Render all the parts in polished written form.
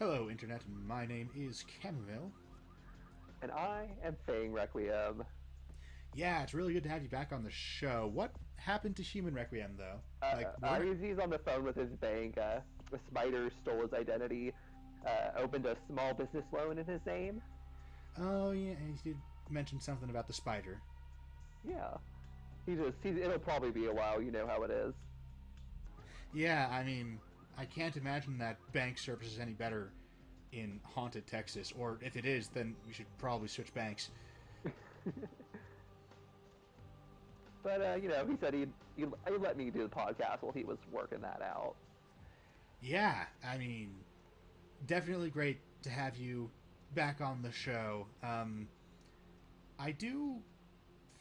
Hello, Internet. My name is Chamomile. And I am Fang Requiem. Yeah, it's really good to have you back on the show. What happened to Human Requiem, though? He's on the phone with his bank. A spider stole his identity, opened a small business loan in his name. Oh, yeah, he did mention something about the spider. Yeah, it'll probably be a while. You know how it is. Yeah, I mean, I can't imagine that bank service is any better in haunted Texas, or if it is, then we should probably switch banks. But he said he'd let me do the podcast while he was working that out. Yeah, I mean, definitely great to have you back on the show. I do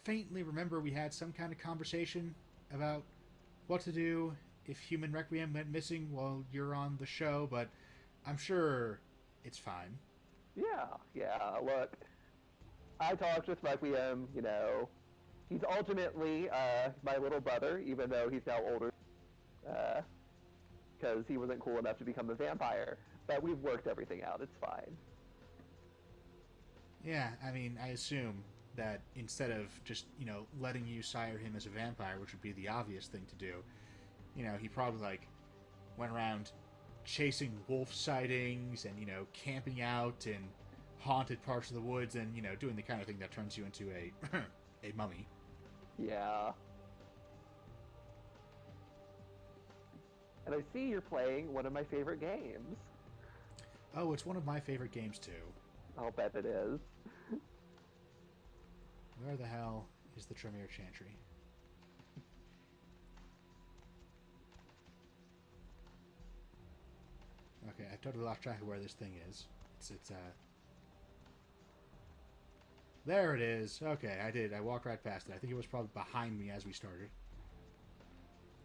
faintly remember we had some kind of conversation about what to do if Human Requiem went missing while you're on the show, but I'm sure it's fine. Yeah. Look, I talked with Requiem. He's ultimately my little brother, even though he's now older. Uh, because he wasn't cool enough to become a vampire. But we've worked everything out. It's fine. Yeah, I mean, I assume that instead of just, letting you sire him as a vampire, which would be the obvious thing to do, he probably, went around chasing wolf sightings and, camping out in haunted parts of the woods and, doing the kind of thing that turns you into a, a mummy. Yeah. And I see you're playing one of my favorite games. Oh, it's one of my favorite games, too. I'll bet it is. Where the hell is the Tremere Chantry? Okay, I've totally lost track of where this thing is. It's. There it is. Okay, I did. I walked right past it. I think it was probably behind me as we started.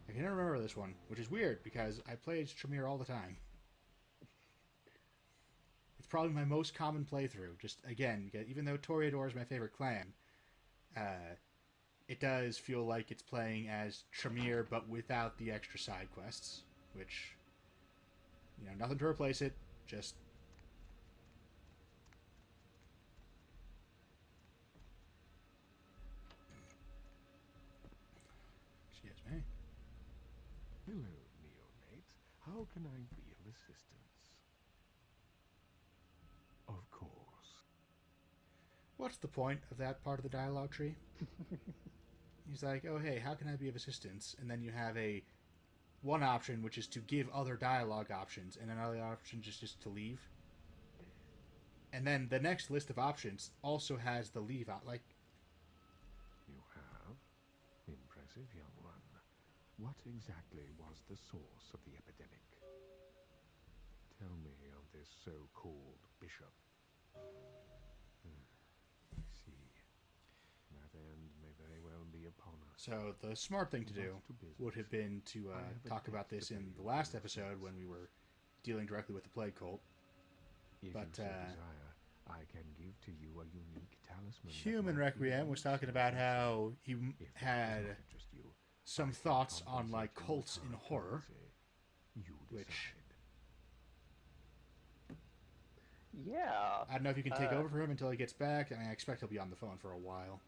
I can never remember this one, which is weird because I played Tremere all the time. It's probably my most common playthrough. Just again, because even though Toreador is my favorite clan, uh, it does feel like it's playing as Tremere but without the extra side quests, which nothing to replace it. Just excuse me. Hello, neonate. How can I be of assistance? Of course. What's the point of that part of the dialogue tree? He's like, oh hey, how can I be of assistance? And then you have a one option which is to give other dialogue options, and another option just to leave. And then the next list of options also has the leave out. Like, You have? Impressive, young one. What exactly was the source of the epidemic? Tell me of this so-called bishop. I see. That end may very well be upon us. so the smart thing to But do to would have business. been to I have a talk debt about to this pay in the you last for your episode when we services. were dealing directly with the plague cult. If you But so desire, I can give to you a unique talisman that Human might be Requiem of was use talking in the about future. how he If that does had not interest you, some I can thoughts on compensate you cults with in hard horror, currency. You which decide. Yeah. I don't know if you can take Uh, over for him until he gets back. I mean, I expect he'll be on the phone for a while.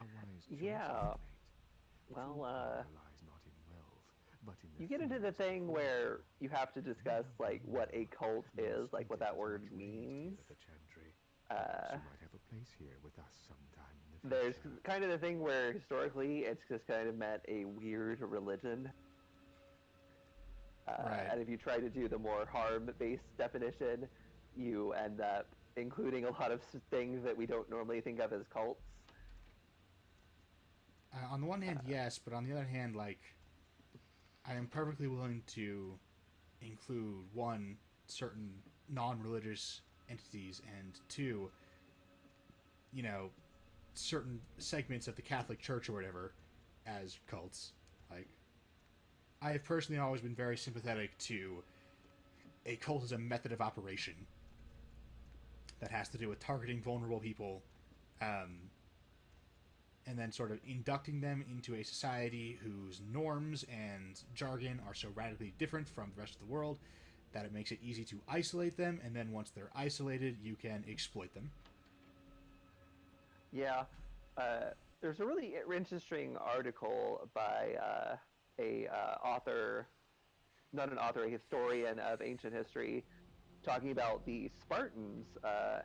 A wise choice, yeah. neonate. Well, True power lies not in wealth, but in the you get into the things of the thing heart. where you have to You discuss have like done what a well. cult You were is, like what spirited that and word much raised here means. at the Chantry. Perhaps Uh, you might have a place here with us sometime in the there's future. kind of the thing where historically it's just kind of meant a weird religion. Right. And if you try to do the more harm-based definition, you end up including a lot of things that we don't normally think of as cults. On the one hand, Uh, yes, but on the other hand, like, I am perfectly willing to include one, certain non religious entities, and two, you know, certain segments of the Catholic Church or whatever as cults. Like, I have personally always been very sympathetic to a cult as a method of operation that has to do with targeting vulnerable people, um, and then sort of inducting them into a society whose norms and jargon are so radically different from the rest of the world that it makes it easy to isolate them, and then once they're isolated, you can exploit them. Yeah. There's a really interesting article by a author, not an author, a historian of ancient history, talking about the Spartans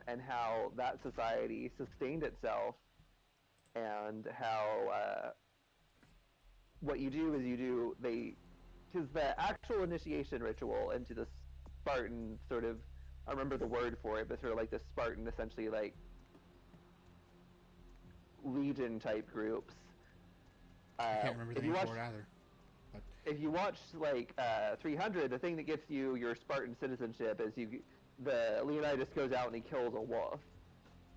and how that society sustained itself, and how what you do is because the actual initiation ritual into the Spartan sort of, I remember the word for it, but sort of like the Spartan essentially like legion type groups. I can't remember the name for it either. But If you watch like 300, the thing that gets you your Spartan citizenship is the Leonidas goes out and he kills a wolf.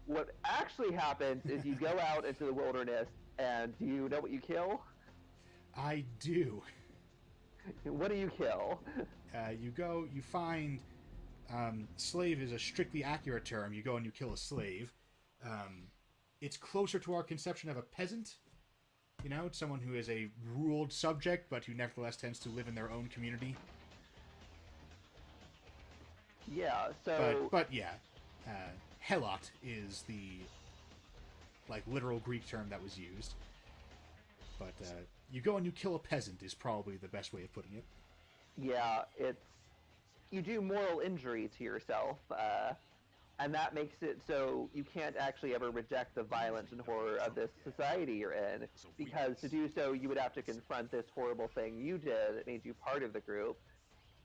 What actually happens is you go out into the wilderness, and do you know what you kill? I do. What do you kill? You find... slave is a strictly accurate term. You go and you kill a slave. It's closer to our conception of a peasant. You know, it's someone who is a ruled subject, but who nevertheless tends to live in their own community. Yeah, so... But yeah, helot is the, like, literal Greek term that was used. But you go and you kill a peasant is probably the best way of putting it. Yeah, you do moral injury to yourself, and that makes it so you can't actually ever reject the violence and horror of this society you're in, because to do so, you would have to confront this horrible thing you did that made you part of the group.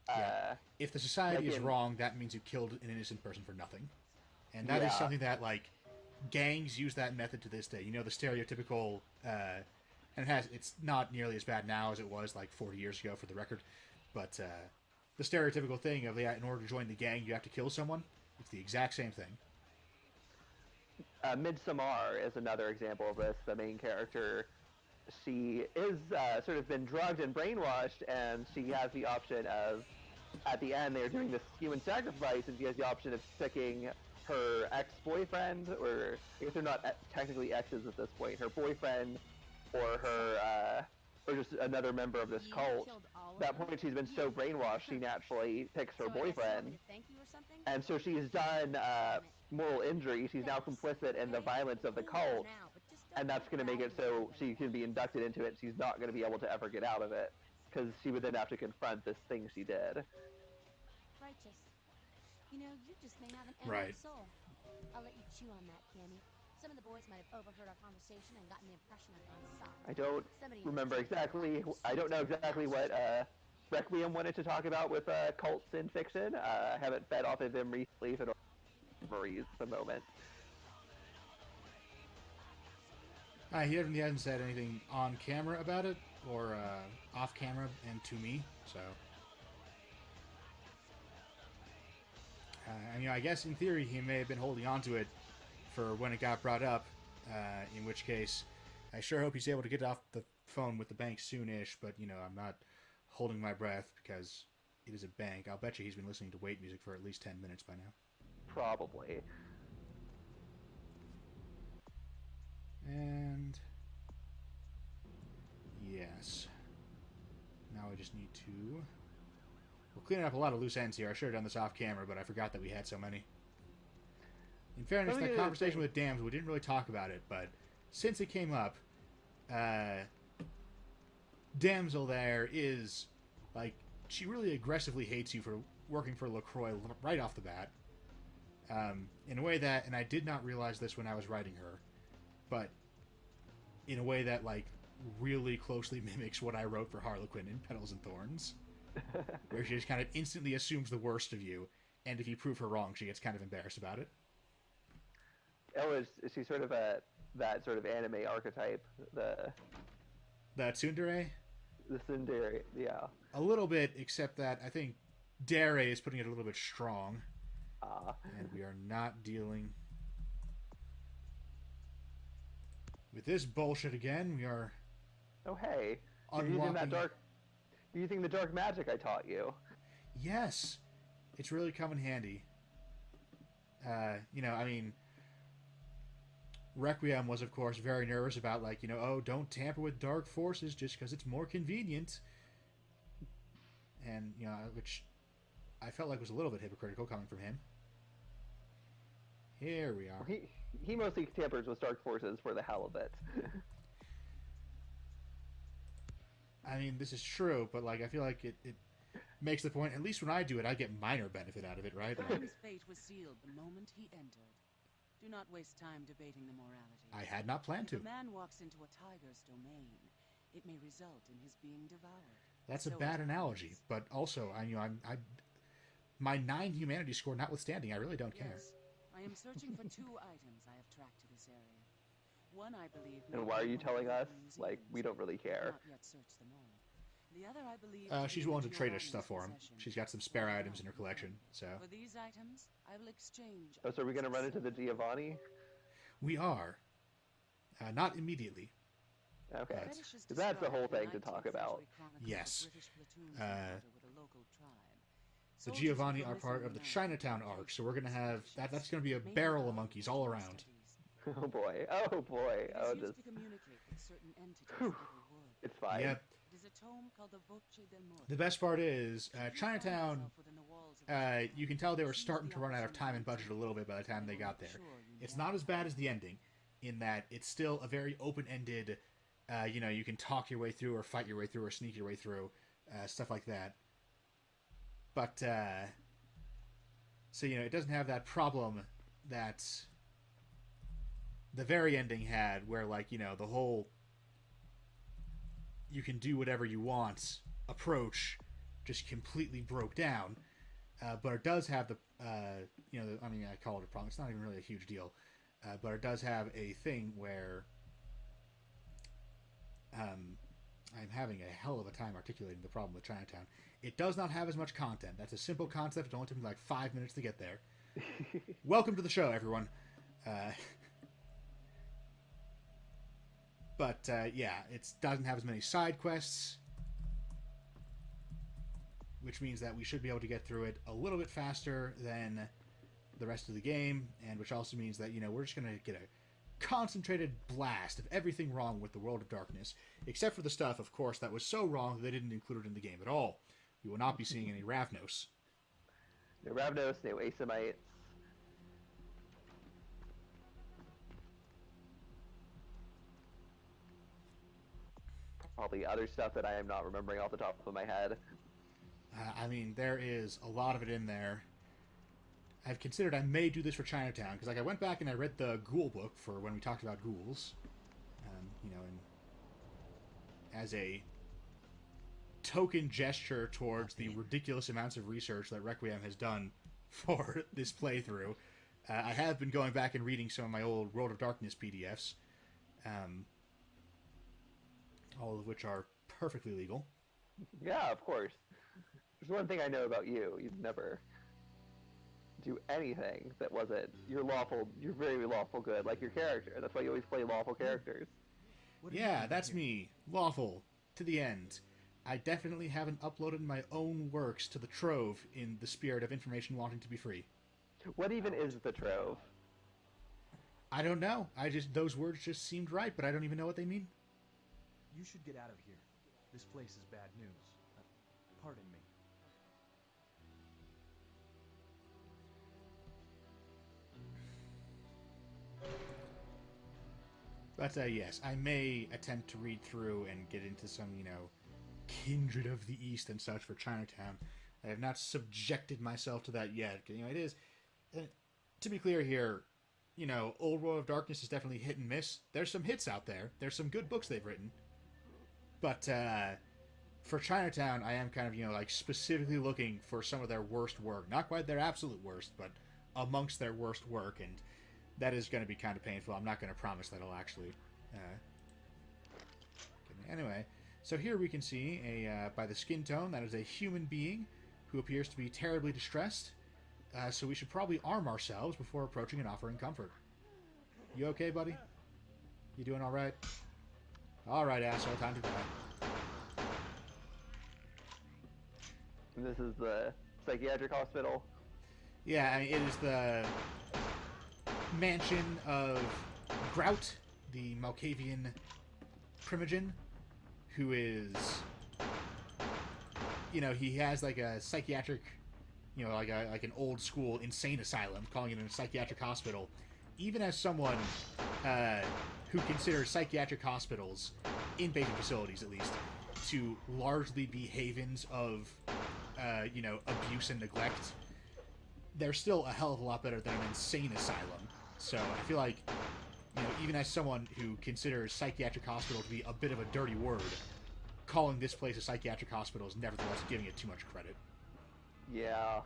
Yeah. If the society is wrong, that means you killed an innocent person for nothing. And that is something that, like, gangs use that method to this day. You know, the stereotypical, and it's not nearly as bad now as it was, like, 40 years ago, for the record, but the stereotypical thing of, in order to join the gang, you have to kill someone. It's the exact same thing. Midsommar is another example of this. The main character, she is sort of been drugged and brainwashed, and she has the option of, at the end, they're doing this human sacrifice, and she has the option of picking her ex-boyfriend, or I guess they're not technically exes at this point, her boyfriend, or her, or just another member of this cult. At that point, she's been so brainwashed, she naturally picks her boyfriend. And so she's done moral injury. She's now complicit in the violence of the cult, and that's going to make it so she can be inducted into it. She's not going to be able to ever get out of it, because she would then have to confront this thing she did. Righteous. You know, you just may have an Right. soul. I'll let you chew on that, Cammy. Some of the boys might have overheard our conversation and gotten the impression I've gone soft. I don't remember exactly. I don't know exactly what Requiem wanted to talk about with cults in fiction. I haven't fed off of him recently, so I don't have memories at the moment. He hasn't said anything on camera about it, or off camera and to me, so... I guess in theory he may have been holding on to it for when it got brought up, in which case I sure hope he's able to get off the phone with the bank soon-ish, but, I'm not holding my breath because it is a bank. I'll bet you he's been listening to wait music for at least 10 minutes by now. Probably. And... yes. Now I just need to... we're cleaning up a lot of loose ends here. I should have done this off camera, but I forgot that we had so many. In fairness, that conversation with Damsel, we didn't really talk about it, but since it came up, Damsel there is, like, she really aggressively hates you for working for LaCroix right off the bat. In a way that, and I did not realize this when I was writing her, but in a way that, like, really closely mimics what I wrote for Harlequin in Petals and Thorns. Where she just kind of instantly assumes the worst of you, and if you prove her wrong, she gets kind of embarrassed about it. Oh, is she sort of that sort of anime archetype? That tsundere? The tsundere, yeah. A little bit, except that I think Dare is putting it a little bit strong. And we are not dealing with this bullshit again. We are... oh, hey. Unlocking... You're using the dark magic I taught you. Yes. It's really come in handy. Requiem was, of course, very nervous about, like, oh, don't tamper with dark forces just because it's more convenient. And, which I felt like was a little bit hypocritical coming from him. Here we are. He mostly tampers with Dark Forces for the hell of it. I mean, this is true, but like I feel like it makes the point. At least when I do it, I get minor benefit out of it, right? Fang's fate was sealed the moment he entered. Do not waste time debating the morality. I had not planned to. If a man walks into a tiger's domain, it may result in his being devoured. That's a bad analogy, but also I my 9 humanity score notwithstanding, I really don't care. Yes, I am searching for 2 items I have tracked to this area. One I believe. And why are you telling us? Like, we don't really care. Not yet searched them all. The other I believe. She's willing to trade us stuff for him. She's got some spare items in her collection, so. For these items, I will exchange. Oh, so are we gonna run into the Giovanni? We are. Not immediately. Okay. Because that's the whole thing to talk about. Yes. The Giovanni are part of the Chinatown arc, so we're going to have... That's going to be a barrel of monkeys all around. Oh boy. Oh boy. Oh, this... It's fine. Yep. The best part is, Chinatown, you can tell they were starting to run out of time and budget a little bit by the time they got there. It's not as bad as the ending, in that it's still a very open-ended... you can talk your way through or fight your way through or sneak your way through, stuff like that. But, so, it doesn't have that problem that the very ending had where, the whole you can do whatever you want approach just completely broke down. But it does have the, I call it a problem. It's not even really a huge deal. But it does have a thing where... I'm having a hell of a time articulating the problem with Chinatown. It does not have as much content. That's a simple concept. It only took me like 5 minutes to get there. Welcome to the show, everyone. Yeah, it doesn't have as many side quests, which means that we should be able to get through it a little bit faster than the rest of the game, and which also means that, we're just going to get a concentrated blast of everything wrong with the World of Darkness, except for the stuff, of course, that was so wrong that they didn't include it in the game at all. We will not be seeing any Ravnos. No Ravnos, no Asamites. Probably other stuff that I am not remembering off the top of my head. There is a lot of it in there. I've considered I may do this for Chinatown, because I went back and I read the Ghoul book for when we talked about ghouls. And as a token gesture towards the ridiculous amounts of research that Requiem has done for this playthrough, I have been going back and reading some of my old World of Darkness PDFs, all of which are perfectly legal. Yeah, of course. There's one thing I know about you. You'd never do anything that wasn't your very lawful good, like your character. That's why you always play lawful characters. Yeah, that's me. Lawful. To the end. I definitely haven't uploaded my own works to the Trove in the spirit of information wanting to be free. What even is the Trove? I don't know. Those words just seemed right, but I don't even know what they mean. You should get out of here. This place is bad news. Pardon me. But, yes, I may attempt to read through and get into some, Kindred of the East and such for Chinatown. I have not subjected myself to that yet. It is... to be clear here, Old World of Darkness is definitely hit and miss. There's some hits out there. There's some good books they've written. But, for Chinatown, I am kind of, specifically looking for some of their worst work. Not quite their absolute worst, but amongst their worst work, and... that is going to be kind of painful. I'm not going to promise that I'll actually... Anyway, so here we can see, by the skin tone, that is a human being who appears to be terribly distressed. So we should probably arm ourselves before approaching and offering comfort. You okay, buddy? You doing all right? All right, asshole, time to die. And this is the psychiatric hospital? Yeah, it is the mansion of Grout, the Malkavian primogen, who is, he has a psychiatric, like an old school insane asylum, calling it a psychiatric hospital, even as someone who considers psychiatric hospitals, inpatient facilities at least, to largely be havens of abuse and neglect, they're still a hell of a lot better than an insane asylum. So I feel like, even as someone who considers psychiatric hospital to be a bit of a dirty word, calling this place a psychiatric hospital is nevertheless giving it too much credit. Yeah.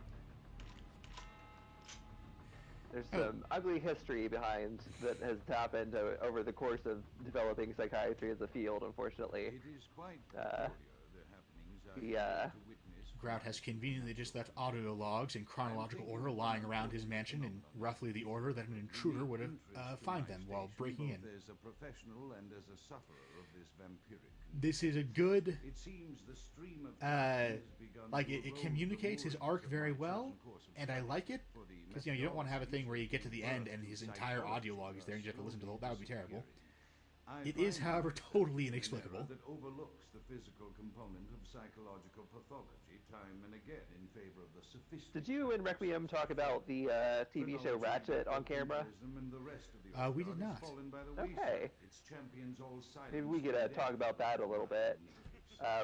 There's some ugly history behind that has happened over the course of developing psychiatry as a field, unfortunately. It is quite peculiar, the happenings Yeah. to witness. Grout has conveniently just left audio logs in chronological order lying around his mansion in roughly the order that an intruder would find them while breaking in. As a professional and as a sufferer of this vampiric. This is a good, It seems the stream of has begun like, to it erode communicates the his moorings arc of very my well, chosen course of and I study. like it, For the because, you don't want to have a thing where you get to the methodologies end and his of entire audio psychology log is there and you have to listen to the whole, that would be terrible. I It is, find however, myself totally in an inexplicable. era that overlooks the physical component of psychological pathology time and again in favor of the sophisticated. Did you and Requiem talk about the TV show Ratchet on camera? We did not. Okay. Its champions all Maybe we could talk about that a little bit.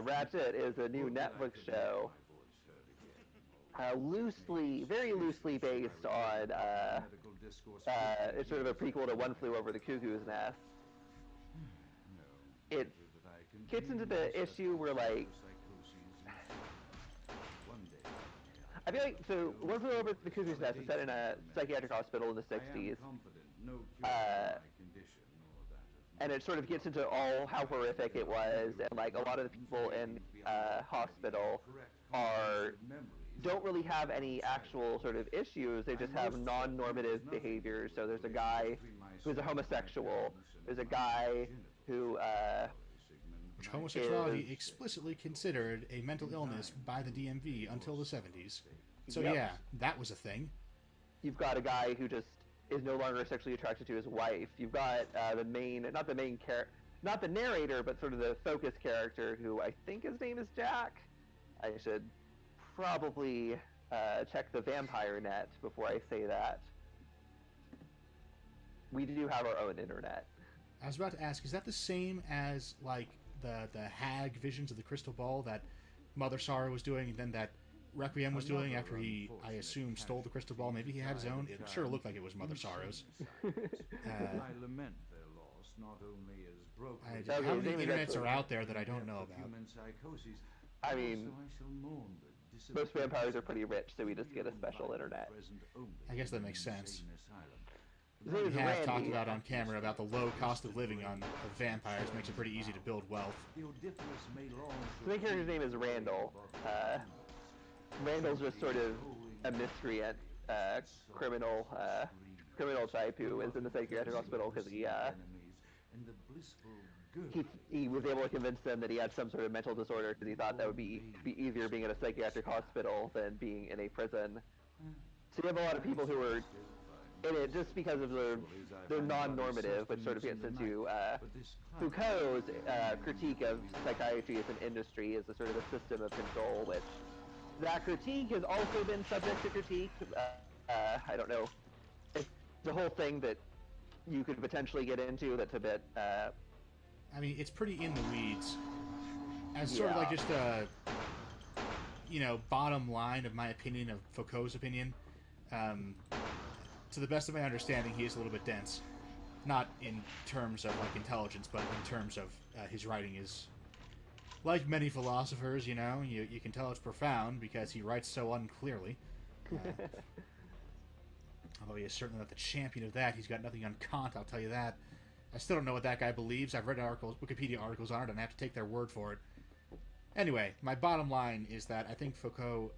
Ratchet is a new Netflix show, very loosely based on, it's sort of a prequel to One Flew Over the Cuckoo's Nest. It gets into the issue where, like, I feel like, so One Flew Over the Cuckoo's Nest is set in a psychiatric hospital in the 60s, and it sort of gets into all how horrific it was, and like a lot of the people in hospital don't really have any actual sort of issues. They just have non-normative behaviors. So there's a guy who's a homosexual. There's a guy who Which homosexuality explicitly considered a mental illness by the DMV until the 70s. So Yep. yeah, that was a thing. You've got a guy who just is no longer sexually attracted to his wife. You've got not the narrator, but sort of the focus character, who I think his name is Jack. I should probably check the vampire net before I say that. We do have our own internet. I was about to ask, is that the same as, like, the hag visions of the crystal ball that Mother Sorrow was doing, and then that Requiem was doing after he, I assume, stole the crystal ball? Maybe he had his own? It sure looked like it was Mother Sorrow's. I lament their loss, not only as broken. How many internets are out there that I don't know about? I mean, most vampires are pretty rich, so we just get a special internet. I guess that makes sense. His name We is have Randy. talked about on camera about the low cost of living of vampires makes it pretty easy to build wealth. The main character's name is Randall. Randall's just sort of a miscreant criminal type who is in the psychiatric hospital because he was able to convince them that he had some sort of mental disorder because he thought that would be easier being in a psychiatric hospital than being in a prison. So you have a lot of people who are in it just because of their non-normative, which sort of gets into Foucault's critique of psychiatry as an industry, as a sort of a system of control, which that critique has also been subject to critique. I don't know. It's the whole thing that you could potentially get into that's a bit... I mean, it's pretty in the weeds. As sort of like just a, bottom line of my opinion of Foucault's opinion, to the best of my understanding, he is a little bit dense. Not in terms of, like, intelligence, but in terms of his writing is... Like many philosophers, you can tell it's profound because he writes so unclearly. Although he is certainly not the champion of that. He's got nothing on Kant, I'll tell you that. I still don't know what that guy believes. I've read Wikipedia articles on it, and I have to take their word for it. Anyway, my bottom line is that I think Foucault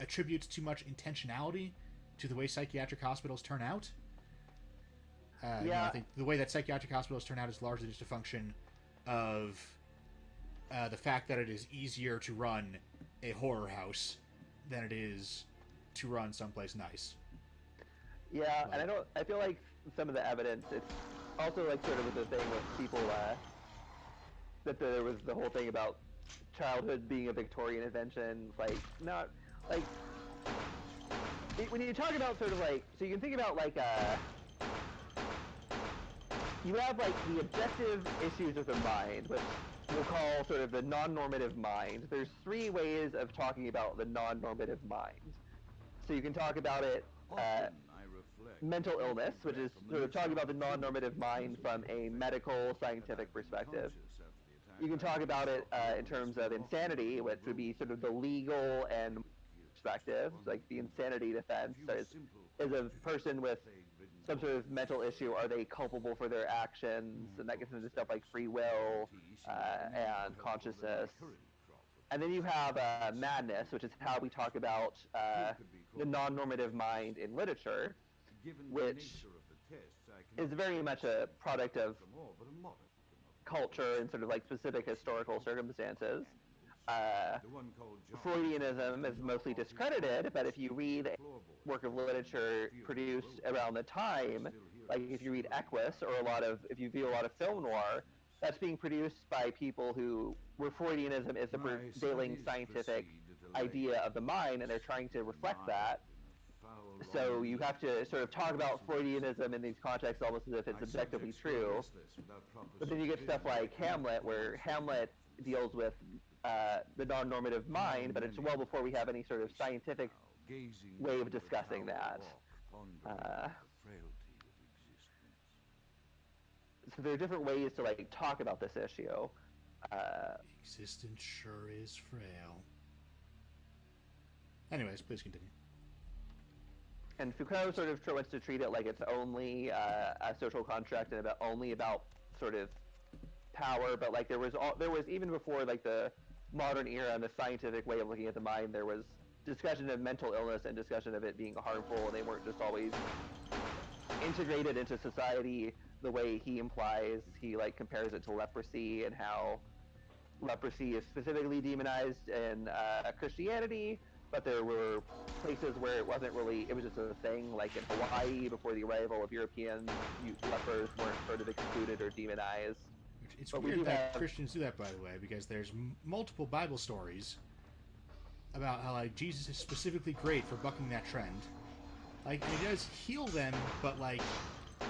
attributes too much intentionality to the way psychiatric hospitals turn out. I think the way that psychiatric hospitals turn out is largely just a function of the fact that it is easier to run a horror house than it is to run someplace nice. Yeah, and I feel like some of the evidence, it's also like sort of with the thing with people, that there was the whole thing about childhood being a Victorian invention, like, not like when you talk about sort of like, so you can think about like you have like the objective issues of the mind, which we'll call sort of the non-normative mind. There's three ways of talking about the non-normative mind. So you can talk about it mental illness, which is sort of talking about the non-normative mind from a medical, scientific perspective. You can talk about it in terms of insanity, which would be sort of the legal and perspective, like the insanity defense is a person with some sort of mental issue, are they culpable for their actions, and that gets into stuff like free will and consciousness. And then you have madness, which is how we talk about the non-normative mind in literature, which is very much a product of culture and sort of like specific historical circumstances. Freudianism is mostly discredited, but if you read a work of literature produced around the time, like if you read Equus or if you view a lot of film noir, that's being produced by people where Freudianism is the prevailing scientific idea of the mind, and they're trying to reflect that. So you have to sort of talk about Freudianism in these contexts almost as if it's objectively true. But then you get stuff like Hamlet, where Hamlet deals with the non-normative mind, but it's well before we have any sort of scientific way of discussing that. So there are different ways to like talk about this issue. Existence sure is frail. Anyways, please continue. And Foucault sort of wants to treat it like it's only a social contract and only about sort of power, but like there was even before like the modern era and the scientific way of looking at the mind, there was discussion of mental illness and discussion of it being harmful, and they weren't just always integrated into society the way he implies. He like compares it to leprosy and how leprosy is specifically demonized in Christianity, but there were places where it wasn't really, it was just a thing, like in Hawaii before the arrival of Europeans, lepers weren't sort of excluded or demonized. It's weird that Christians do that, by the way, because there's multiple Bible stories about how like Jesus is specifically great for bucking that trend. Like, he does heal them, but like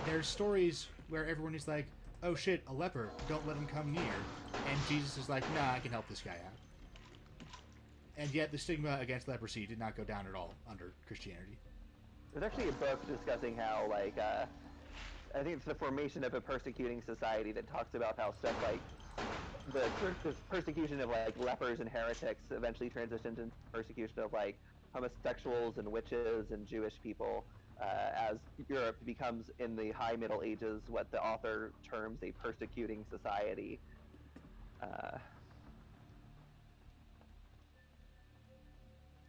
there's stories where everyone is like, oh shit, a leper, don't let him come near, and Jesus is like, nah, I can help this guy out. And yet the stigma against leprosy did not go down at all under Christianity. There's actually a book discussing how, like, I think it's the formation of a persecuting society that talks about how stuff like the persecution of like lepers and heretics eventually transitioned into persecution of like homosexuals and witches and Jewish people as Europe becomes in the High Middle Ages what the author terms a persecuting society.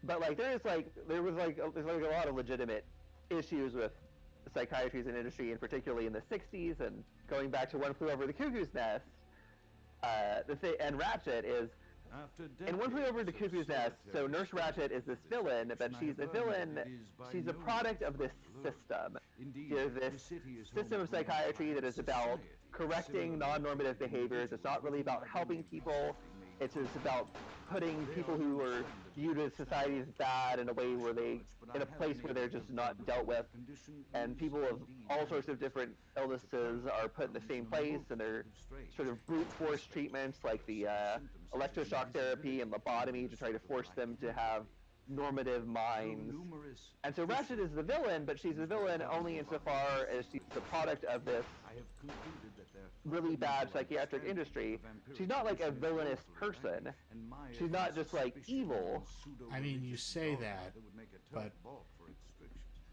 But like there's a lot of legitimate issues with psychiatry as an industry, and particularly in the 60s, and going back to One Flew Over the Cuckoo's Nest, and Ratchet is, in One Flew Over the Cuckoo's Nest, so Nurse Ratchet is this villain, but she's a villain, she's a product of this system. There's this system of psychiatry that is about correcting non-normative behaviors. It's not really about helping people, it's just about putting people who are viewed as society as bad in a way where in a place where they're just not dealt with, and people of all sorts of different illnesses are put in the same place, and they're sort of brute force treatments like the electroshock therapy and lobotomy to try to force them to have normative minds. And so Ratchet is the villain, but she's the villain only insofar as she's the product of this really bad psychiatric industry. She's not like a villainous person. She's not just like evil. I mean, you say that, but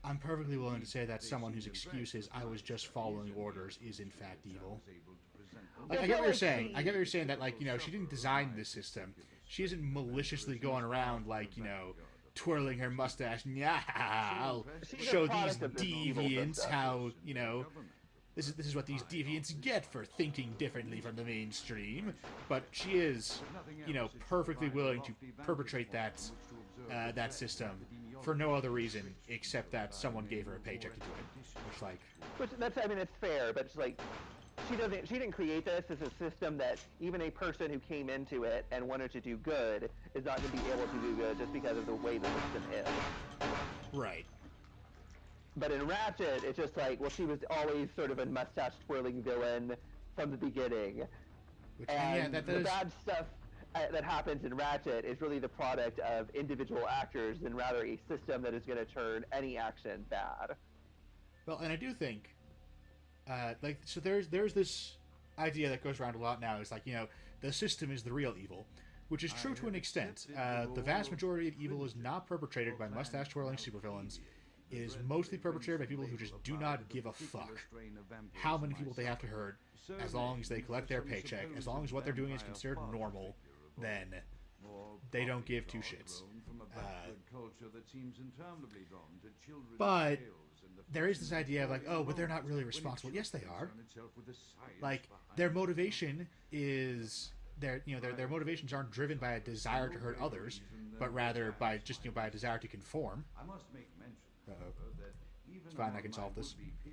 I'm perfectly willing to say that someone whose excuse is I was just following orders is in fact evil. Like, I get what you're saying. I get what you're saying that, like, you know, she didn't design this system. She isn't maliciously going around, like, you know, twirling her mustache. Yeah, I'll show these deviants how, you know, this is what these deviants get for thinking differently from the mainstream. But she is, you know, perfectly willing to perpetrate that system for no other reason except that someone gave her a paycheck to do it. Which, like, I mean, it's fair, but it's like, She didn't create this. It's a system that even a person who came into it and wanted to do good is not going to be able to do good just because of the way the system is. Right. But in Ratchet, it's just like, well, she was always sort of a mustache-twirling villain from the beginning. And the bad stuff that happens in Ratchet is really the product of individual actors and rather a system that is going to turn any action bad. Well, and I do think, so there's this idea that goes around a lot now. It's like, the system is the real evil, which is true to an extent. The vast majority of evil is not perpetrated by mustache-twirling supervillains. It is mostly perpetrated by people who just do not give a fuck how many people they have to hurt, as long as they collect their paycheck, as long as what they're doing is considered normal, then they don't give two shits. But there is this idea of like, oh, but they're not really responsible. Yes, they are. Like, their motivation is their motivations aren't driven by a desire to hurt others, but rather by just by a desire to conform. I must make mention, that even it's fine, I can solve this. In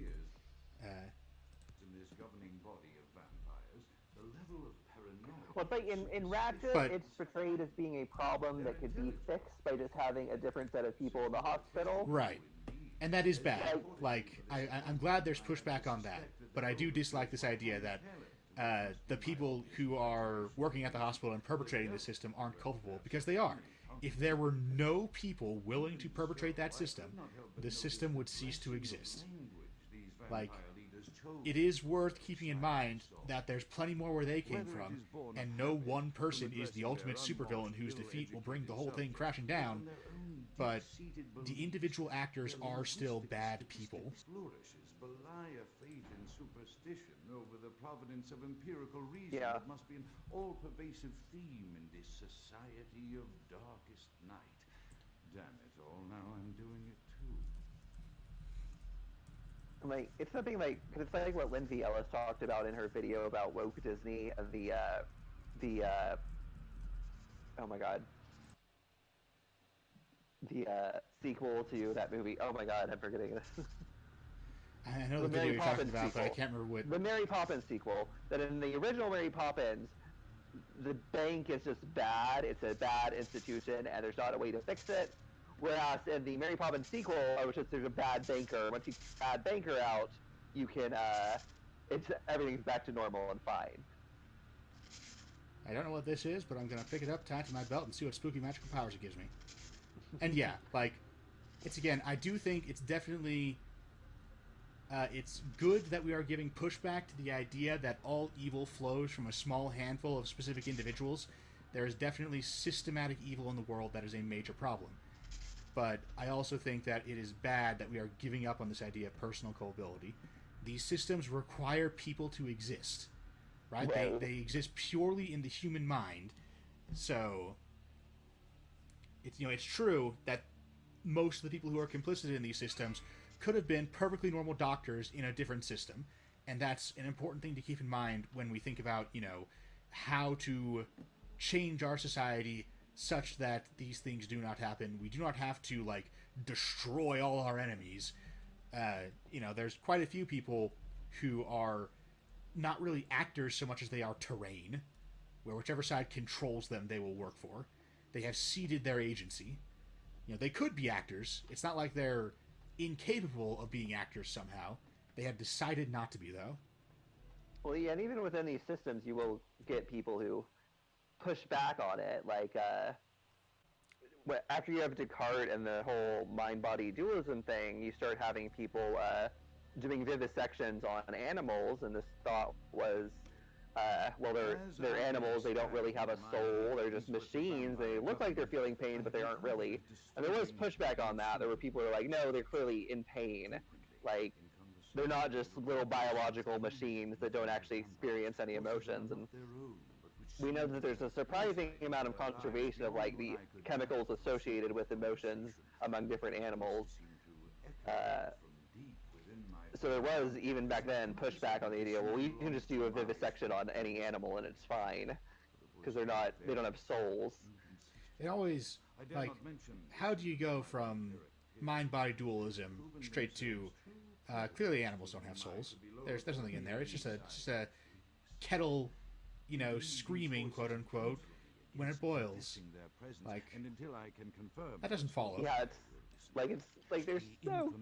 this governing body of vampires, the level of paranoia. Well, it's like in Ratchet, it's portrayed as being a problem that could be fixed by just having a different set of people in the hospital. Right. And that is bad. Like, I'm glad there's pushback on that, but I do dislike this idea that the people who are working at the hospital and perpetrating the system aren't culpable, because they are. If there were no people willing to perpetrate that system, the system would cease to exist. Like, it is worth keeping in mind that there's plenty more where they came from, and no one person is the ultimate supervillain whose defeat will bring the whole thing crashing down, but the individual actors are still bad people. Belie a faith in superstition over the providence of empirical reason. Yeah. It must be an all-pervasive theme in this society of darkest night. Damn it all, now I'm doing it too. Like, it's something like, cause it's like what Lindsay Ellis talked about in her video about woke Disney and oh my god, the sequel to that movie. Oh my god, I'm forgetting this. I know the video you're talking about, but I can't remember what. The Mary Poppins sequel. That in the original Mary Poppins, the bank is just bad. It's a bad institution, and there's not a way to fix it. Whereas in the Mary Poppins sequel, which is there's a bad banker. Once you get a bad banker out, you can everything's back to normal and fine. I don't know what this is, but I'm gonna pick it up, tie it to my belt, and see what spooky magical powers it gives me. And yeah, like, I do think it's definitely. It's good that we are giving pushback to the idea that all evil flows from a small handful of specific individuals. There is definitely systematic evil in the world that is a major problem. But I also think that it is bad that we are giving up on this idea of personal culpability. These systems require people to exist, right? Well, they exist purely in the human mind. So, it's true that most of the people who are complicit in these systems could have been perfectly normal doctors in a different system, and that's an important thing to keep in mind when we think about, how to change our society such that these things do not happen. We do not have to, like, destroy all our enemies. There's quite a few people who are not really actors so much as they are terrain, where whichever side controls them, they will work for. They have ceded their agency. They could be actors. It's not like they're incapable of being actors somehow. They have decided not to be, though. Well, yeah, and even within these systems, you will get people who push back on it. Like, after you have Descartes and the whole mind-body dualism thing, you start having people doing vivisections on animals, and this thought was, they're animals, they don't really have a soul, they're just machines, they look like they're feeling pain, but they aren't really. And there was pushback on that. There were people who were like, no, they're clearly in pain. Like, they're not just little biological machines that don't actually experience any emotions. And we know that there's a surprising amount of conservation of, like, the chemicals associated with emotions among different animals. So there was, even back then, pushback on the idea, well, you can just do a vivisection on any animal and it's fine, because they don't have souls. It always, like, how do you go from mind-body dualism straight to, clearly animals don't have souls? there's something in there. It's just a kettle, screaming, quote unquote, when it boils. Like, and until I can confirm that doesn't follow. Yeah, it's like there's so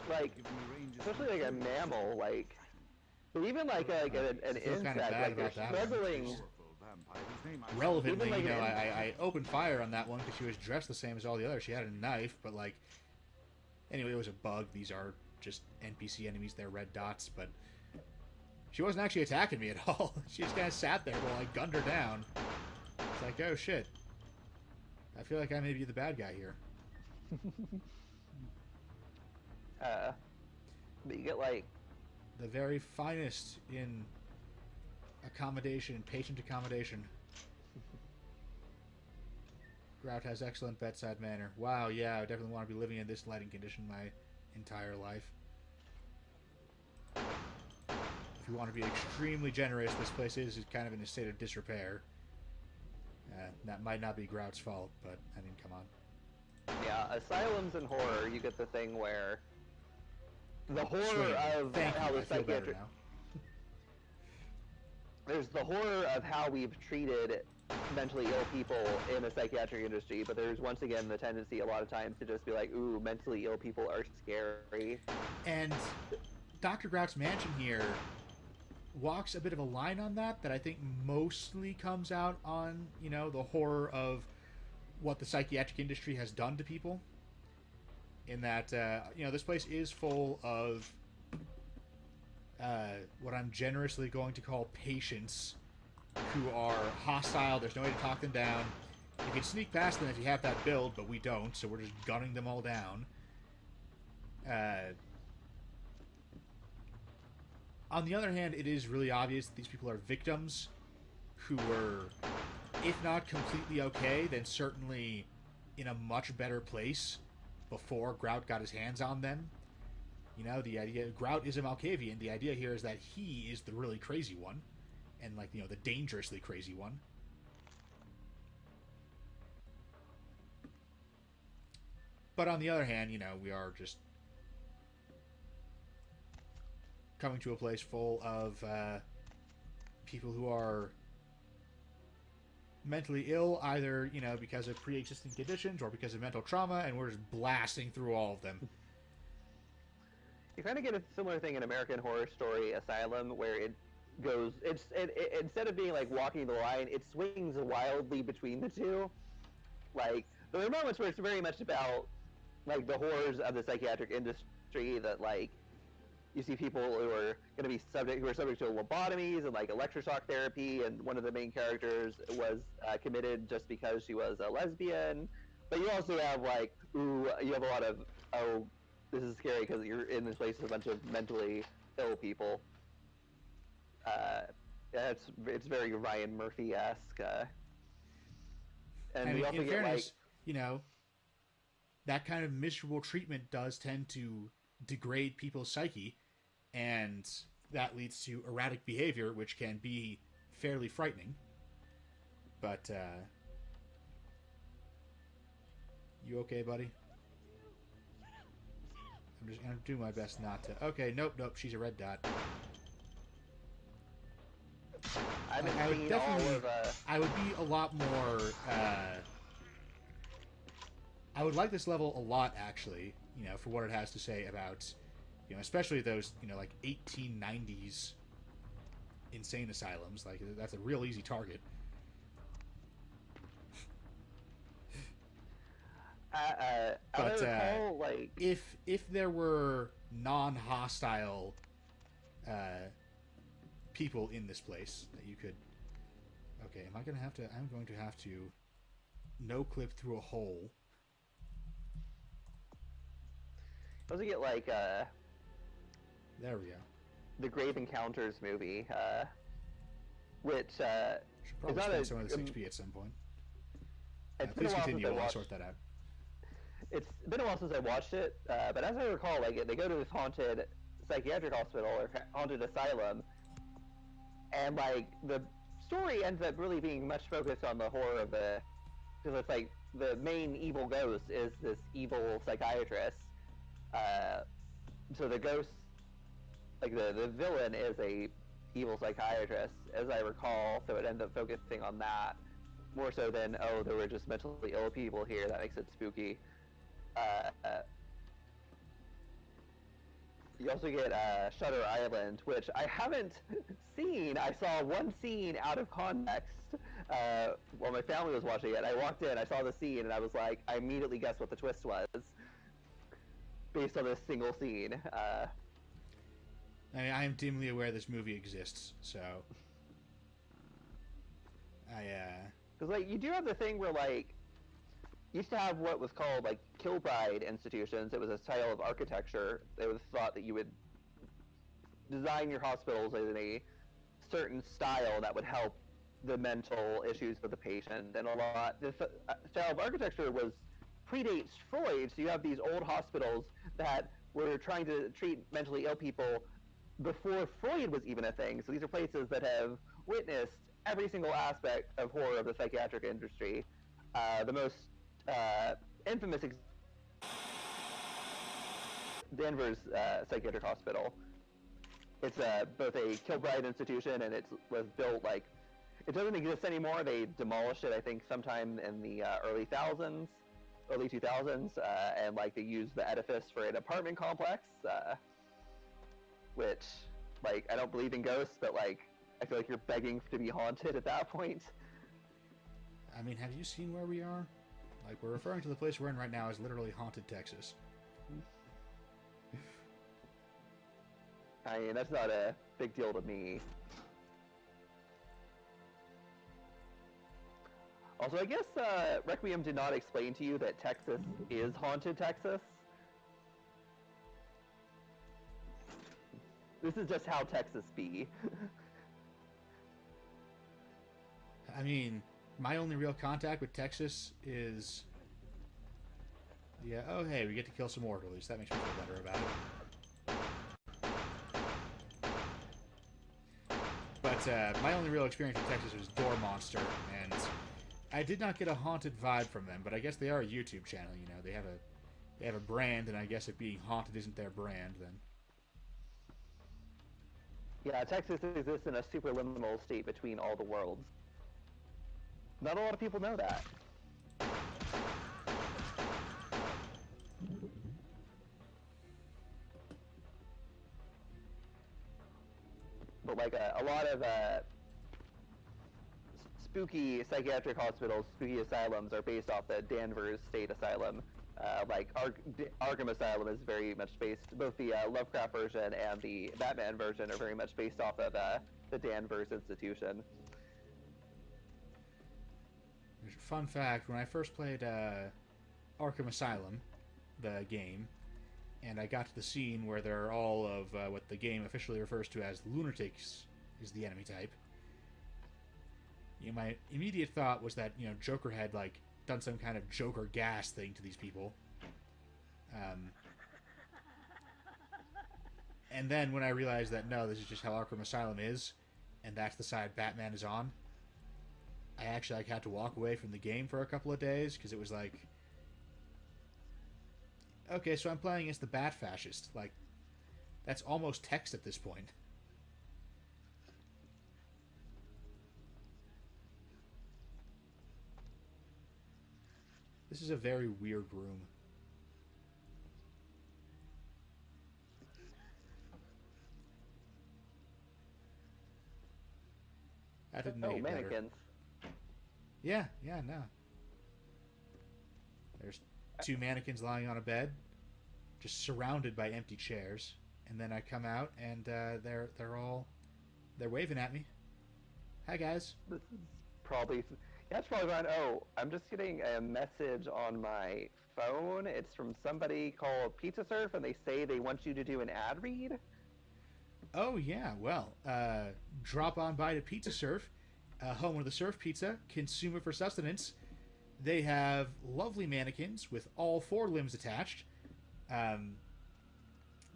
like, especially like a mammal, like, but even like an I feel insect, kind of bad like they're about that struggling. one. Relevantly, Even like I opened fire on that one because she was dressed the same as all the others. She had a knife, but like, anyway, it was a bug. These are just NPC enemies. They're red dots, but she wasn't actually attacking me at all. She just kind of sat there while I gunned her down. It's like, oh shit. I feel like I may be the bad guy here. But you get like The very finest in accommodation, patient accommodation. Grout has excellent bedside manner. Wow, yeah, I definitely want to be living in this lighting condition my entire life. If you want to be extremely generous, this place is kind of in a state of disrepair. That might not be Grout's fault, but, I mean, come on. yeah, asylums and horror, you get the thing where the horror of Thank how you, the I feel better psychiatric now. there's the horror of how we've treated mentally ill people in the psychiatric industry, but there's once again the tendency a lot of times to just be like, ooh, mentally ill people are scary. And Dr. Grout's mansion here walks a bit of a line on that I think mostly comes out on, the horror of what the psychiatric industry has done to people. In that, this place is full of what I'm generously going to call patients who are hostile. There's no way to talk them down. You can sneak past them if you have that build, but we don't, so we're just gunning them all down. On the other hand, it is really obvious that these people are victims who were, if not completely okay, then certainly in a much better place before Grout got his hands on them. The idea, Grout is a Malkavian. The idea here is that he is the really crazy one. And, like, the dangerously crazy one. But on the other hand, we are just coming to a place full of people who are mentally ill, either, because of pre-existing conditions or because of mental trauma, and we're just blasting through all of them. You kind of get a similar thing in American Horror Story Asylum, where it goes, instead of being like walking the line, it swings wildly between the two. Like, there are moments where it's very much about like the horrors of the psychiatric industry, that like you see people who are going to be subject to lobotomies and like electroshock therapy, and one of the main characters was committed just because she was a lesbian. But you also have like, ooh, you have a lot of, oh, this is scary because you're in this place with a bunch of mentally ill people. It's very Ryan Murphy-esque. And I mean, we also in get fairness, that kind of miserable treatment does tend to degrade people's psyche, and that leads to erratic behavior, which can be fairly frightening. But, you okay, buddy? I'm doing my best not to. Okay, nope, she's a red dot. I would be a lot more. I would like this level a lot, actually. For what it has to say about, especially those, like 1890s insane asylums. Like, that's a real easy target. But recall, like, if there were non-hostile people in this place that you could. Okay, I'm going to have to no clip through a hole. also get like There we go. the Grave Encounters movie, which Should probably spend some of this XP at some point. it's been Please a while continue since I while I watched. sort that out. It's been a while since I watched it, but as I recall, like they go to this haunted psychiatric hospital or haunted asylum, and like the story ends up really being much focused on the horror of the, because it's like the main evil ghost is this evil psychiatrist. So the ghost like the villain is a evil psychiatrist, as I recall. So it ended up focusing on that more so than, oh, there were just mentally ill people here. That makes it spooky. You also get Shutter Island, which I haven't seen. I saw one scene out of context while my family was watching it. I walked in, I saw the scene, and I was like, I immediately guessed what the twist was based on this single scene. I mean, I am dimly aware this movie exists, so Because like you do have the thing where like you used to have what was called like Kilbride institutions. It was a style of architecture. It was thought that you would design your hospitals in a certain style that would help the mental issues of the patient. And a lot the style of architecture was predates Freud. So you have these old hospitals that were trying to treat mentally ill people before Freud was even a thing. So these are places that have witnessed every single aspect of horror of the psychiatric industry. The most infamous Denver's psychiatric hospital. It's both a Kilbride institution, and it was built like it doesn't exist anymore. They demolished it, I think, sometime in the early 2000s, and like they used the edifice for an apartment complex, which like I don't believe in ghosts, but like I feel like you're begging to be haunted at that point. I mean, have you seen where we are? Like, we're referring to the place we're in right now as literally haunted Texas. I mean, that's not a big deal to me. Also, I guess Requiem did not explain to you that Texas is haunted Texas. This is just how Texas be. I mean, my only real contact with Texas is... Yeah, oh hey, we get to kill some orderlies. That makes me feel better about it. But my only real experience with Texas was Door Monster, and I did not get a haunted vibe from them, but I guess they are a YouTube channel, you know. They have a brand, and I guess if being haunted isn't their brand, then... Yeah, Texas exists in a superliminal state between all the worlds. Not a lot of people know that. But like a lot of spooky psychiatric hospitals, spooky asylums are based off the Danvers State Asylum. Like Arkham Asylum is very much based, both the Lovecraft version and the Batman version are very much based off of the Danvers institution. Fun fact, when I first played Arkham Asylum, the game, and I got to the scene where there are all of what the game officially refers to as lunatics is the enemy type, you know, my immediate thought was that, you know, Joker had, like, done some kind of Joker gas thing to these people. And then when I realized that, no, this is just how Arkham Asylum is, and that's the side Batman is on, I actually like had to walk away from the game for a couple of days because it was like, okay, so I'm playing against the Bat Fascist. Like, that's almost text at this point. This is a very weird room. I didn't make it better. Mannequins. Yeah, no. There's two mannequins lying on a bed, just surrounded by empty chairs, and then I come out and they're waving at me. Hi guys. This is probably it's probably fine. Oh, I'm just getting a message on my phone. It's from somebody called Pizza Surf, and they say they want you to do an ad read. Oh yeah, well, drop on by to Pizza Surf, home of the surf pizza, consume it for sustenance. They have lovely mannequins with all four limbs attached,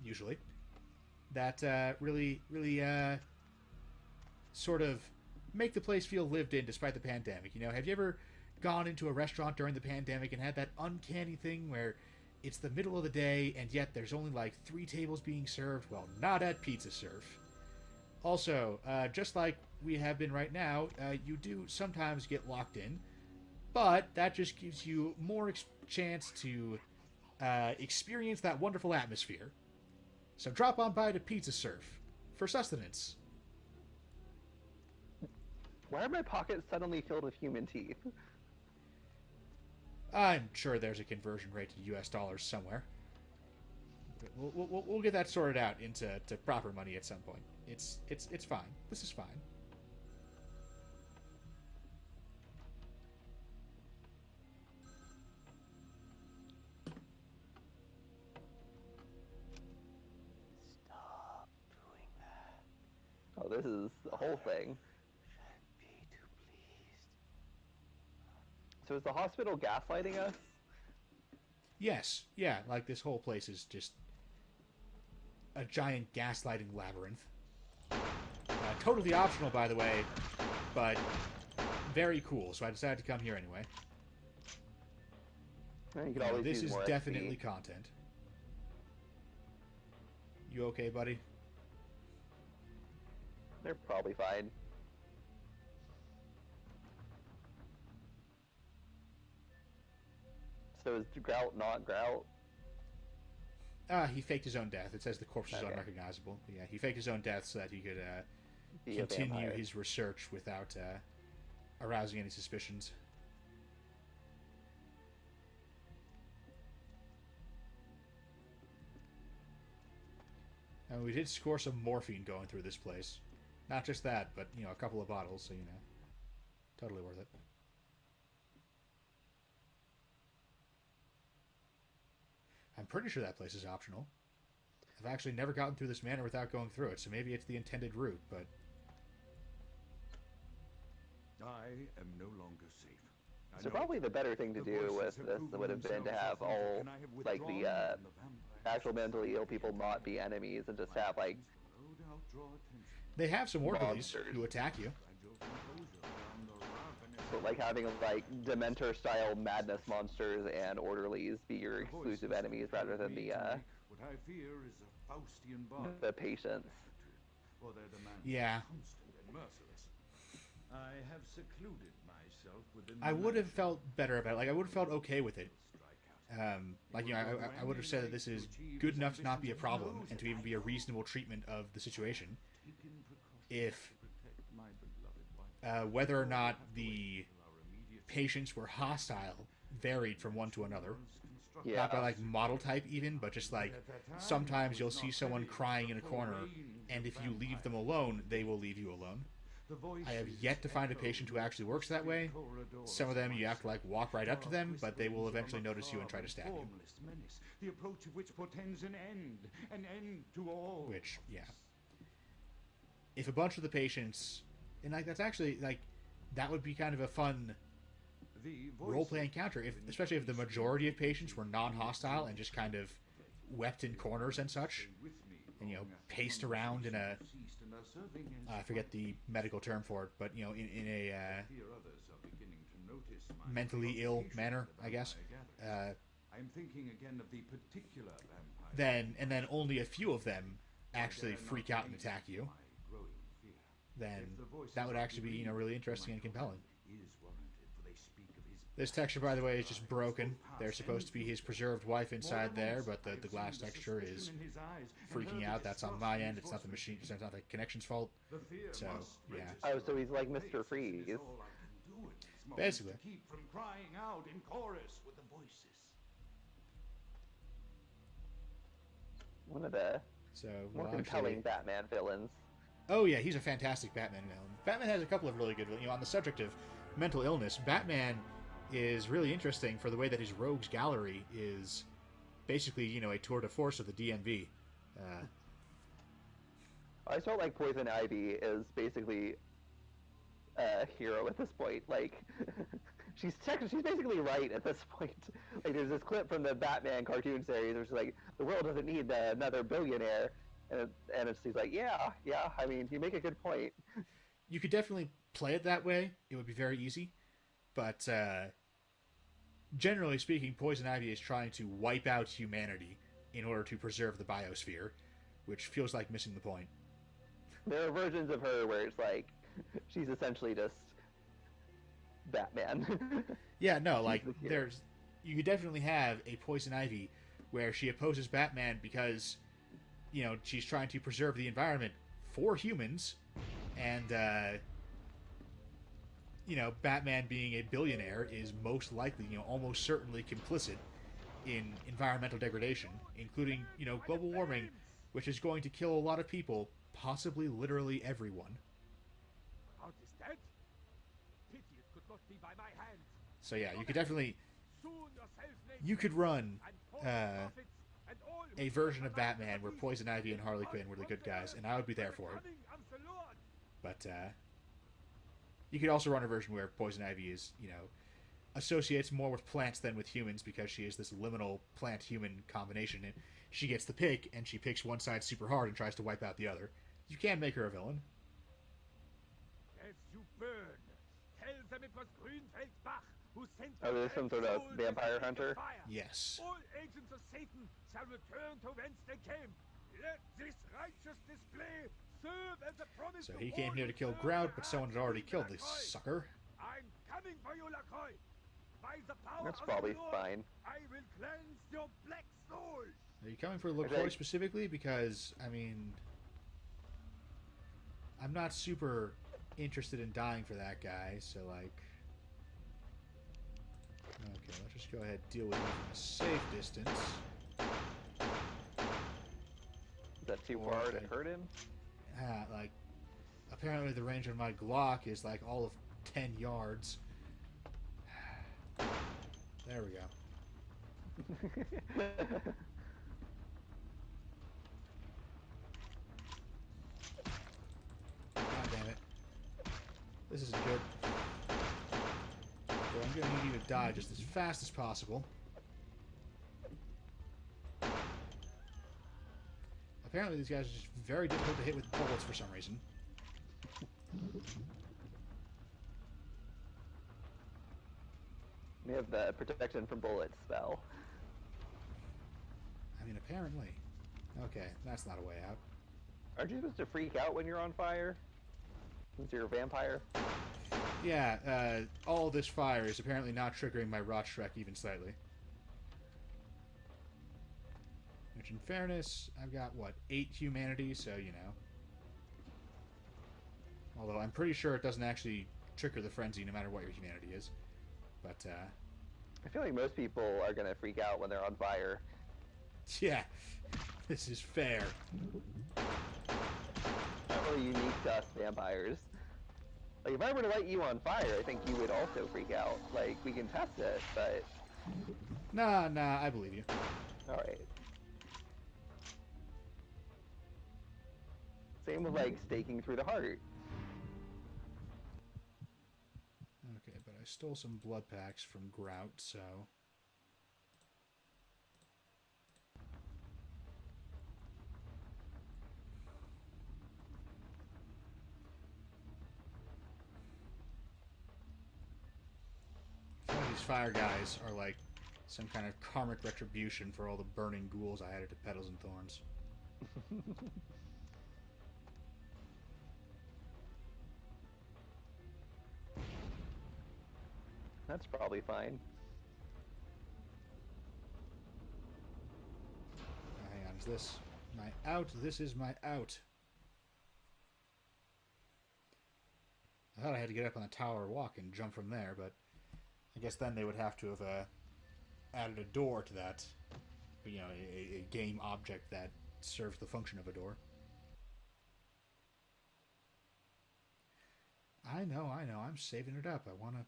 usually, that really sort of make the place feel lived in despite the pandemic. You know, have you ever gone into a restaurant during the pandemic and had that uncanny thing where it's the middle of the day, and yet there's only like 3 tables being served. Well, not at Pizza Surf. Also, just like we have been right now, you do sometimes get locked in, but that just gives you more chance to experience that wonderful atmosphere. So drop on by to Pizza Surf for sustenance. Why are my pockets suddenly filled with human teeth? I'm sure there's a conversion rate to US dollars somewhere. We'll get that sorted out into proper money at some point. It's fine. This is fine. Stop doing that. Oh, this is the whole thing. Shouldn't be too pleased. So is the hospital gaslighting us? Yes, yeah, like this whole place is just a giant gaslighting labyrinth. Totally optional, by the way, but very cool, so I decided to come here anyway. Well, you could always This use is more definitely XP. content. You okay, buddy? They're probably fine. So is Grout not Grout? He faked his own death. It says the corpse is Okay. unrecognizable. But yeah, he faked his own death so that he could Be a continue vampire. his research without arousing any suspicions. And we did score some morphine going through this place. Not just that, but, you know, a couple of bottles, so, you know, totally worth it. I'm pretty sure that place is optional. I've actually never gotten through this manor without going through it, so maybe it's the intended route, but... I am no longer safe. I So know probably the better thing to the do with voices have this proven would have been to themselves have authentic, all, and I have like, withdrawn the from vampire actual mentally ill society. people not be enemies and just have, like, No doubt draw attention. They have some orderlies Monsters. who attack you. Fragile composure around the ravenous so, like, having, like, Dementor-style madness monsters and orderlies be your The exclusive voices enemies have rather than told me the, to make what I fear is a Faustian bargain the patients. for their demands Yeah. are constant and merciless. I have secluded myself within I the would have mansion. felt better about it. Like, I would have felt okay with it. Strike out. Like, you know, I would have said that this is good enough to not be a problem and to even be a reasonable treatment of the situation. Taken precautions If to protect my beloved wife. whether or not the patients were hostile varied from one to another. Yeah. Not by, like, model type even, but just, like, sometimes you'll see someone crying in a corner, and if you leave them alone, they will leave you alone. I have yet to find a patient who actually works that way. Some of them you have to, like, walk right up to them, but they will eventually notice you and try to stab you. Menace, the approach of which portends an end to all. Which, yeah. If a bunch of the patients... And, like, that's actually, like, that would be kind of a fun roleplay encounter, especially if the majority of patients were non-hostile and just kind of wept in corners and such, and, you know, paced around in a... I forget the medical term for it, but, you know, in a mentally ill manner, I guess. I'm thinking again of the particular vampire. Then only a few of them actually freak out and attack you. Then that would actually be, you know, really interesting and compelling. This texture, by the way, is just broken. There's supposed to be his preserved wife inside there, but the glass texture is freaking out. That's on my end. It's not the machine. It's not the connection's fault. So, yeah. Oh, so he's like Mr. Freeze. Basically. Keep from crying out in chorus with the voices. One of the So, more we'll compelling actually... Batman villains. Oh, yeah, he's a fantastic Batman villain. Batman has a couple of really good... You know, on the subject of mental illness, Batman is really interesting for the way that his rogues gallery is basically, you know, a tour de force of the DMV. I felt like Poison Ivy is basically a hero at this point. Like, she's basically right at this point. Like, there's this clip from the Batman cartoon series where she's like, the world doesn't need another billionaire. And she's like, yeah, I mean, you make a good point. You could definitely play it that way. It would be very easy. But, generally speaking, Poison Ivy is trying to wipe out humanity in order to preserve the biosphere, which feels like missing the point. There are versions of her where it's like she's essentially just Batman. Yeah, no, like you could definitely have a Poison Ivy where she opposes Batman because, you know, she's trying to preserve the environment for humans, and you know, Batman being a billionaire is most likely, you know, almost certainly complicit in environmental degradation, including, you know, global warming, which is going to kill a lot of people, possibly literally everyone. Out is dead? Pity it could not be by my hand. So yeah, you could definitely, Soon yourself you could run and prophets and all a version of Batman where Poison Ivy and Harley Quinn were the good guys, and I would be there for it. But you could also run a version where Poison Ivy is, you know, associates more with plants than with humans because she is this liminal plant-human combination, and she gets the pick, and she picks one side super hard and tries to wipe out the other. You can make her a villain. As you burn, tell them it was Grünfeld's Bach who sent Oh, there's some sort of vampire hunter? Yes. All agents of Satan shall return to whence they came. Let this righteous display serve as a promise. So he came here to kill Grout, but someone had already killed this sucker. I'm coming for you, Lacroix. By the power That's of probably the Lord, fine. I will cleanse your black soul. Are you coming for LaCroix specifically? Because, I mean, I'm not super interested in dying for that guy, so, like... Okay, let's just go ahead and deal with him from a safe distance. Is that too far to hurt him? Like, apparently the range of my Glock is, like, all of 10 yards. There we go. God damn it. This isn't good. So I'm going to need you to die just as fast as possible. Apparently these guys are just very difficult to hit with bullets for some reason. We have the protection from bullets spell. I mean, apparently. Okay, that's not a way out. Aren't you supposed to freak out when you're on fire? Since you're a vampire? Yeah, all this fire is apparently not triggering my Rot Shrek even slightly. Which, in fairness, I've got, what, 8 humanity, so, you know. Although I'm pretty sure it doesn't actually trigger the frenzy no matter what your humanity is. But, I feel like most people are gonna freak out when they're on fire. yeah, this is fair. Not really unique to us vampires. Like, if I were to light you on fire, I think you would also freak out. Like, we can test it, but... Nah, I believe you. Alright. Same with, like, staking through the heart. Okay, but I stole some blood packs from Grout, so... These fire guys are like some kind of karmic retribution for all the burning ghouls I added to Petals and Thorns. That's probably fine. Hang on, is this my out? This is my out. I thought I had to get up on the tower walk and jump from there, but I guess then they would have to have added a door to that, you know, a game object that serves the function of a door. I know, I'm saving it up. I want to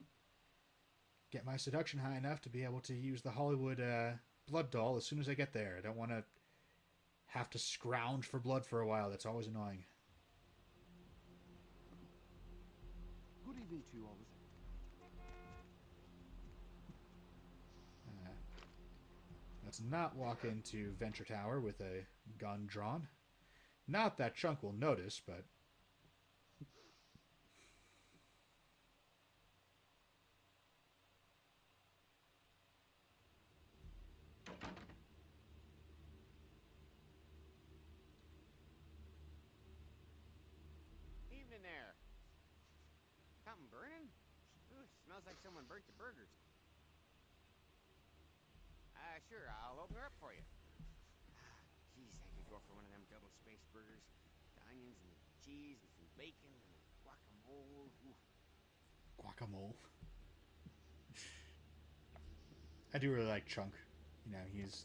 get my seduction high enough to be able to use the Hollywood blood doll as soon as I get there. I don't want to have to scrounge for blood for a while. That's always annoying. Good evening to you all. Let's not walk into Venture Tower with a gun drawn. Not that Chunk will notice, but... Smells like someone burnt the burgers. Sure, I'll open her up for you. Jeez, I could go for one of them double-spaced burgers. The onions and the cheese and some bacon and guacamole. Ooh. Guacamole. I do really like Chunk. You know, he's...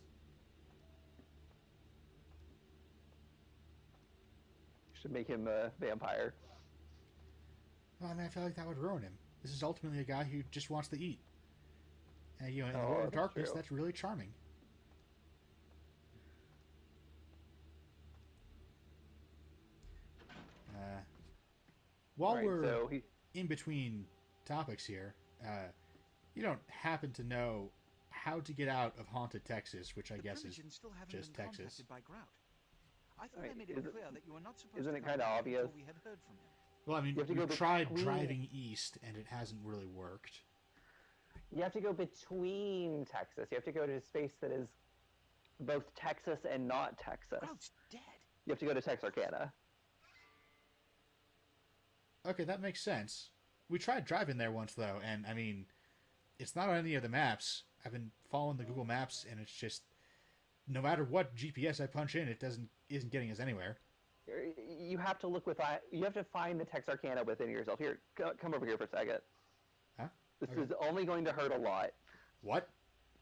Should make him a vampire. Well, I mean, I feel like that would ruin him. This is ultimately a guy who just wants to eat. And, you know, in the world of darkness, true. that's really charming. While Right, we're so in between topics here, you don't happen to know how to get out of Haunted Texas, which I guess is still haven't just been Texas. contacted by Grout. I thought Right, I made it clear that you were not supposed isn't to it come kinda back obvious? until we had heard from him. Well, I mean, You have to go we've tried between- driving east, and it hasn't really worked. you have to go between Texas. You have to go to a space that is both Texas and not Texas. Grout's dead. You have to go to Texarkana. Okay, that makes sense. We tried driving there once, though, and, I mean, it's not on any of the maps. I've been following the Google Maps, and it's just... no matter what GPS I punch in, it isn't getting us anywhere. You have to look with you have to find the Texarkana within yourself. Here, come over here for a second. Huh? This Okay. is only going to hurt a lot. What?